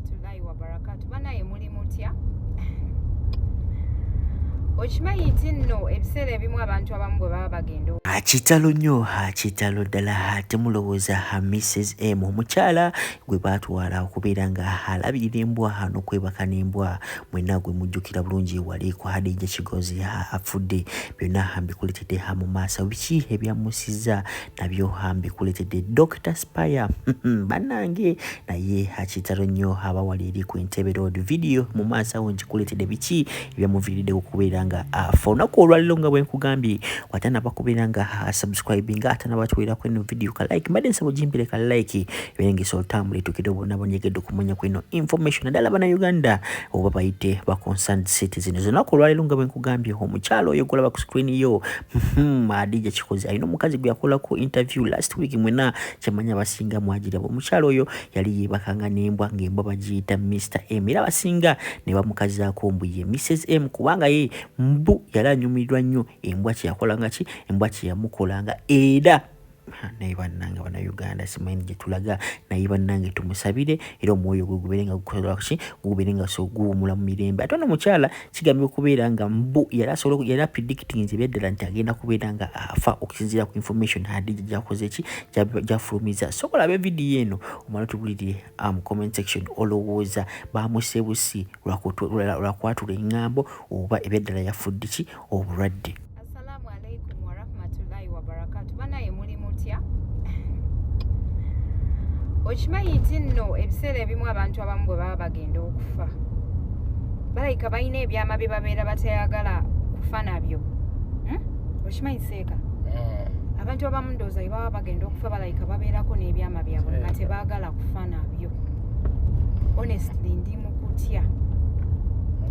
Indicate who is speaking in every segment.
Speaker 1: warahmatullahi wabarakatuh. Banaye muli mutya? Okimanyi nti nno ebiseera ebimu abantu abamu bwe baba bagenda
Speaker 2: akitalo nnyo akitalo ddala temulowooza Mrs M omukyala gwe baatwala okubeera nga alabirira embwa n'okwebaka n'embwa mwenna gwe mujjukira bulungi wali ku Hadija Kigozi afudde byonna mbikuletedde mu maaso biki ebyamusizza nabyo mbikuletedde Dr Spire bannange naye akitalo nnyo abawali eri ku Entebbe Road video mu maaso awo nkikuletedde biki ebyamuviiridde okubeera nga afa olunaku olwaliro nga bwe nkugambye watana bakubeera nga subscribing atana batwera ku eno video ka like mbadde nsaba ogimpire ka like ebengesa olutambula etukire obona bonyegedde okumanya ku eno information naddala bana Uganda oba bayite ba concerned citizens olunaku olwaliro nga bwe nkugambye omukyalo oyo golaba ku screen yo Hadija Kigozi alina omukazi gwe yakola ku interview last week mwena kyamanya abasinga mwagira omukyalo oyo yali yebakanga n'embwa ng'embwa bagiyita Mr M era abasinga ne bamukazaako mbuye Mrs M kubanga ye mbu yali anyumirirwa nnyo embwa kyeyakolanga ki embwa kyeyamukolanga era naye bannange bana Uganda simanyi gye tulaga naye bannange tumusabire era omwoyo gwe gubeere nga gukola ki gubeere nga guwumula mu mirembe ate ono mukyala kigambye okubeera nga mbu yali predicting nti byeddala nti agenda kubeera nga afa okusinziira ku information Hadija gyakoze ki gyafulumiza sokola abe vidiyo eno omala tubulire mu comment section olowooza bamusebusi lwakwatula eŋŋambo oba ebyeddala yafudde ki obulwadde.
Speaker 1: Assalamu alaikum warahmatullahi wabarakatuh. Banaye muli mutya? Okimanyi nti nno ebiseera ebimu abantu abamu bwe baba bagenda okufa balayika balina ebyama bye babeera batayagala kufa nabyo. Okimanyi seeka? Abantu abamu ndowooza bwe baba bagenda okufa balayika babeerako n'ebyama byabwe nga tebaagala kufa nabyo. Honestly ndi mu kutya.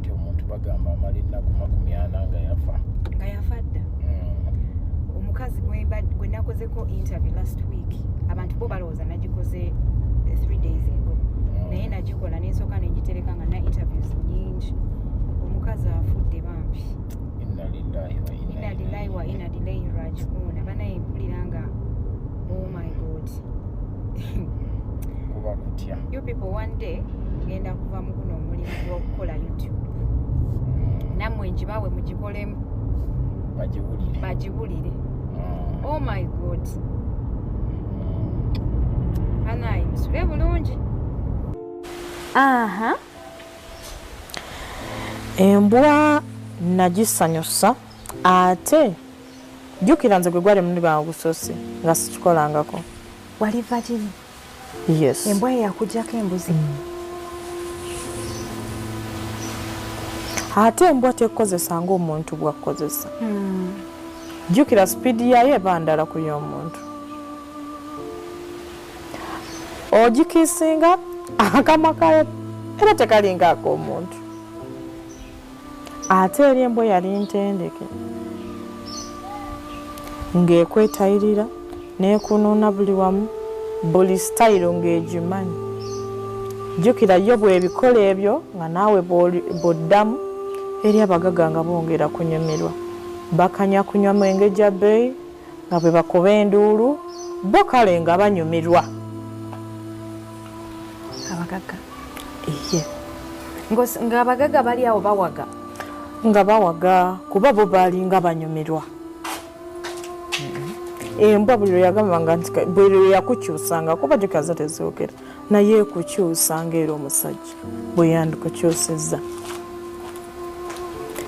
Speaker 3: Nti omuntu bagamba amala ennaku 40 nga yafa
Speaker 1: dda. Omukazi gwe nakozeko interview last week abantu bo balowooza nagikoze 3 days ago naye nagikola nensooka nengitereka nga na interviews nyingi. Omukazi afudde bambi.
Speaker 3: Inna lillahi
Speaker 1: wa inna ilaihi raji'un. Banaye mpulira nga oh my god.
Speaker 3: kuba kutya.
Speaker 1: You people one day ngenda kuva mu guno omulimu gw'okukola YouTube. Nammwe njibawe mugikolemu bagiwulire. Oh my god. Banaye musule bulungi.
Speaker 4: Embwa nagisanyusa ate jjukira nze gwe gwali muli bangusosi nga sikikolangako.
Speaker 1: Waliva kiri?
Speaker 4: Yes.
Speaker 1: Embwa yakujjako embuzi.
Speaker 4: Ate embwa tekozesa ng'omuntu bw'akozesa. Jjukira sipiidi yayo eba ndala ku y'omuntu. Ogikiisinga akamwa kayo era tekalinga ak'omuntu. Ate eri embwa yali ntendeke ng'ekwetayirira n'ekunuuna buli wamu buli sitayiro ng'egimanyi. Jjukira yo bw'ebikola ebyo nga naawe bw'oddamu eri abagaga nga bongera kunyumirwa. Bakanya kunywa mwenge gya bbeeyi nga bwe bakuba enduulu bo kale nga banyumirwa.
Speaker 1: Abagaga?
Speaker 4: Iye.
Speaker 1: Nga abagaga bali awo bawaga?
Speaker 4: Nga bawaga kuba bo baali nga banyumirwa. Embwa buli lwe yagambanga nti buli lwe yakukyusanga kuba gikaza tezoogera naye ekukyusa ng'era omusajja bwe yandikukyusizza.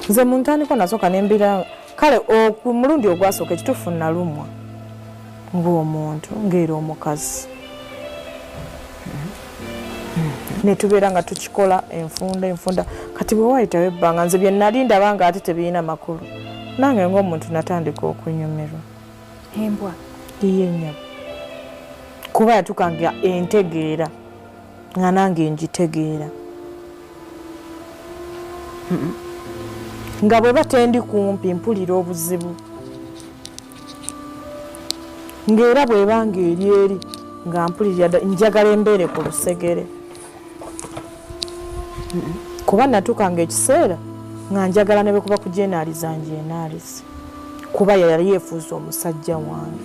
Speaker 4: Nze mu ntandikwa nasooka n'embeera kale ku mulundi ogwasooka ekituufu nalumwa ng'omuntu ng'era omukazi. Ne tubeera nga tukikola enfunda kati bwe waayitawo ebbanga nze bye nali ndaba nga ate tebirina makulu nange ng'omuntu natandika okunyumirwa.
Speaker 1: Embwa?
Speaker 4: Iye nnyabo kuba yatukanga entegeera nga nange ngitegeera. Nga bwe batendi kumpi mpulira obuzibu ng'era bw'ebanga eri nga mpulira njagala embeere ku lusegere. Kuba natukanga ekiseera nga njagala ne bwe kuba kujenaaliza njenaalize kuba yali yeefuuza omusajja wange.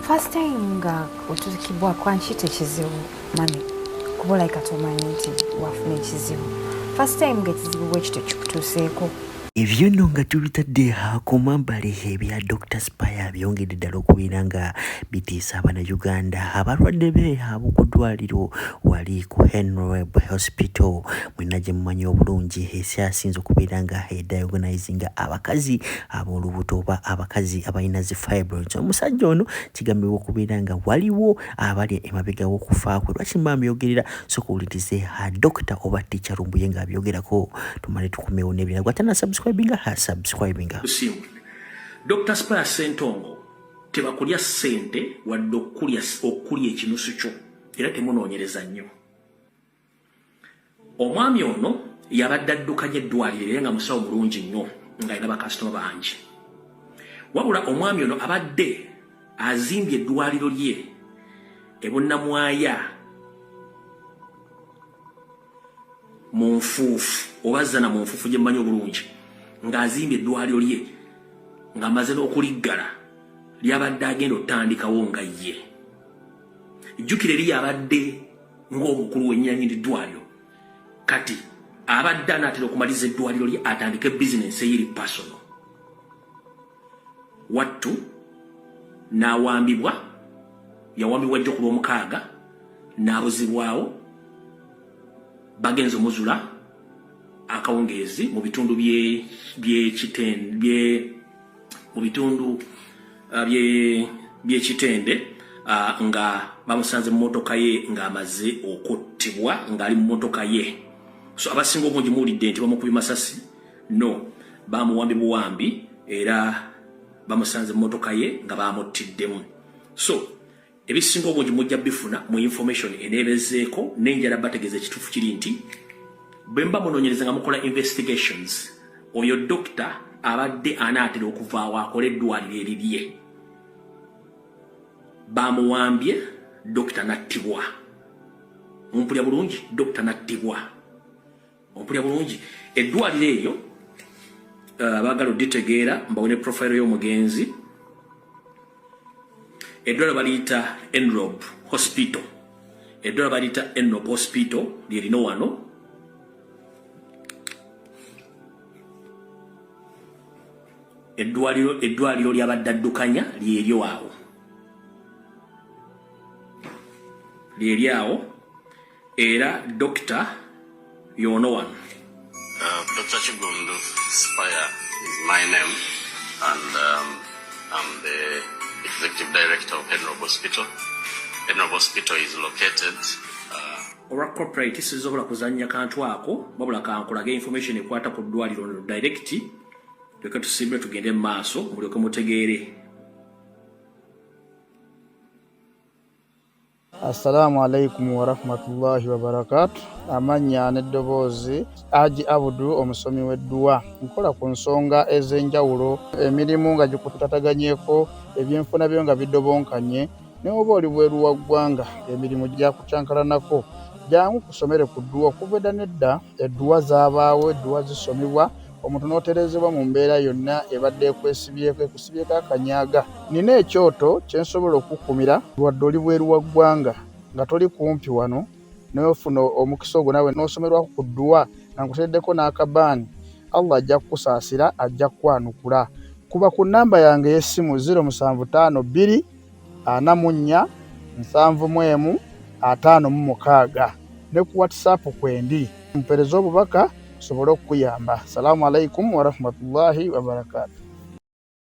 Speaker 1: First time nga otuukibwa kwa nkita ekizibu mami oba katomanyi nti wafuna ekizibu first time ng'ekizibu bwe kityo kikutuuseeko.
Speaker 2: Ebyo nno nga tubitadde ku mabbali ebya Dr Spire byongedde ddala okubeera nga bitiisa Abannayuganda abalwadde be ab'oku ddwaliro wali ku Henry Hospital mwenna gye mumanyi obulungi esyasinze okubeera nga ediagonizinga abakazi ab'olubuto oba abakazi abalina zi fibroids. Omusajja ono kigambibwa okubeera nga waliwo abali emabega w'okufa kwe. Lwaki mba mbyogerera soka owulirize Dr oba Teacher Lumbuye ng'abyogerako tumale tukomewo n'ebirala gwatana subscribing
Speaker 5: Usimu. Dr Spire Sentongo tebakulya sente wadde okulya ekinusu kyo era temunoonyereza nnyo. Omwami ono yabadde addukanya eddwaliro era nga musawo mulungi nnyo ng'alina bakasitoma bangi. Wabula omwami ono abadde azimbye eddwaliro lye ebunnamwaya mu nfuufu oba zana mu nfuufu gye mmanyi obulungi ng'azimbye eddwaliro lye ng'amaze n'okuliggala lyabadde agenda otandikawo nga ye. Jjukira eri abadde ng'omukulu w'ennyanyiri ddwaliro kati abadde anaatera okumaliza eddwaliro lye atandike bizinensi eyiri pasono. Wattu n'awambibwa, yawambibwa jjo ku Lwomukaaga n'abuzibwawo, bagenze omuzula akawungeezi mu bitundu by'ekitende nga bamusanze mu mmotoka ye ng'amaze okuttibwa ng'ali mu mmotoka ye. So abasinga obungi muwulidde nti bamukubye masasi. No, bamuwambi buwambi era bamusanze mu mmotoka ye nga bamuttiddemu. So ebisinga obungi mujja bifuna mu information eneebezeeko n'enjala bategeeza ekituufu kiri nti bwe mba munoonyereza nga mukola investigations oyo dokita abadde anaatera okuvaawo akola eddwaliro erirye. Bamuwambye dokita nattibwa. Mumpulya bulungi, dokita nattibwa. Mumpulya bulungi. Eddwaliro eryo abaagala odditegeera mbawone profile y'omugenzi. Eddwaliro baliyita Enrob Hospital. Eddwaliro baliyita Enrob Hospital lyerino wano. Eddwaliro lyabadde addukanya lyeryo awo. Lyeri awo era Dr. Yono wano.
Speaker 6: Dr. Spire is my name, and I'm the Executive Director of Henry Hospital. Henry Hospital is located
Speaker 5: Ora corporate sizobola kuzanya kantu ako babula kankolage information ekwata ku ddwaliro direct. Leka tusibe tugende maaso mulyoke mutegeere.
Speaker 7: Assalamu alaikum wa rahmatullahi wa barakatuh. Amanya n'eddoboozi Aji Abudu omusomi w'edduwa. Nkola ku nsonga ez'enjawulo, emirimu nga gikutataganyeko, ebyenfuna byo nga bidobonkanye, ne oba oli bweru wa ggwanga emirimu gyakucankalanako. Jangu kusomere ku dduwa okuva edda nedda edduwa zaabaawo, edduwa zisomibwa, omuntu n'oterezebwa mu mbeera yonna ebadde ekusibyeko akanyaaga. Nina ekyoto kye nsobola okukumira wadde oli bweru wa ggwanga nga toli kumpi wano n'ofuna omukisa ogwo nawe n'osomerwako ku dduwa nga nkuteddeko n'akabaani. Allah ajja kukusaasira, ajja kukwanukula. Kuba ku nnamba yange y'essimu 0752 44 71 56 ne ku WhatsApp kwendi. Mpereza obubaka sobole okuyamba. Assalamu alaikum wa rahmatullahi wa barakatuh.